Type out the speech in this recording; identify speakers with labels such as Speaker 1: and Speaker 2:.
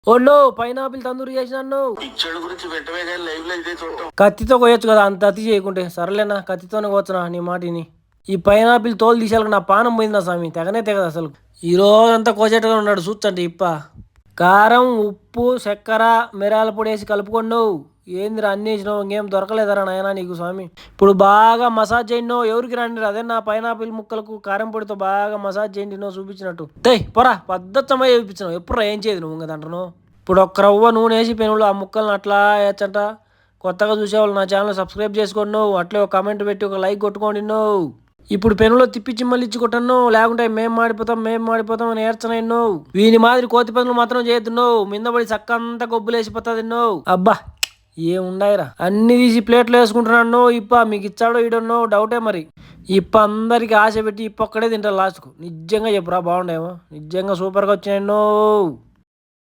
Speaker 1: Oh no pineapple tandoori చేసినాను. కత్తితో కోయొచ్చు కదా, అంత అతి చేయకుంటే. సర్లేనా, కత్తితోనే కోవచ్చునా నీ మాటిని. ఈ పైనాపిల్ తోలు తీసేయాలి, నా పానం పోయిందా స్వామి, తెగనే తెగదు అసలు. ఈ రోజంతా కోసేటగా ఉన్నాడు చూచండి ఇప్ప. కారం, ఉప్పు, చక్కెర, మిరాల పొడి వేసి కలుపుకున్నావు. ఏందిరా అన్ని వేసినావు, ఇంకేం దొరకలేదరా నాయనా నీకు స్వామి. ఇప్పుడు బాగా మసాజ్ చేయండి. ఎవరికి రండి, అదే నా పైనాపిల్ ముక్కలకు కారం పొడితో బాగా మసాజ్ చేయండి నువ్వు చూపించినట్టు. పొరా పద్ధతమై చూపించినావు, ఎప్పుడు ఏం చేయదు నువ్వు ఇంకా దాంట్లో. ఇప్పుడు ఒక్క రవ్వ నూనె వేసి పెనులు ఆ ముక్కలను అట్లా వేయచ్చంట. కొత్తగా చూసేవాళ్ళు నా ఛానల్ సబ్స్క్రైబ్ చేసుకోండి నువ్వు, అట్లే ఒక కామెంట్ పెట్టి ఒక లైక్ కొట్టుకోండి నువ్వు. ఇప్పుడు పెనులో తిప్పించి మళ్ళీ ఇచ్చి కొట్టను, లేకుంటే మేము మాడిపోతాం అని ఏడ్చనై నువ్వు. వీని మాదిరి కోతి పనులు మాత్రం చేయొద్దు నువ్వు, మిందపడి చక్కంతా గొబ్బులేసిపోతుంది నువ్వు. అబ్బా ఏముండాయిరా, అన్ని తీసి ప్లేట్లో వేసుకుంటున్నాను. ఇప్ప మీకు ఇచ్చాడో ఈడన్నో డౌటే మరి. ఇప్ప అందరికి ఆశ పెట్టి ఇప్ప ఒక్కడే తింటారు లాస్ట్కు. నిజంగా చెప్పురా, బాగుండేమో, నిజంగా సూపర్గా వచ్చినాయి నువ్వు.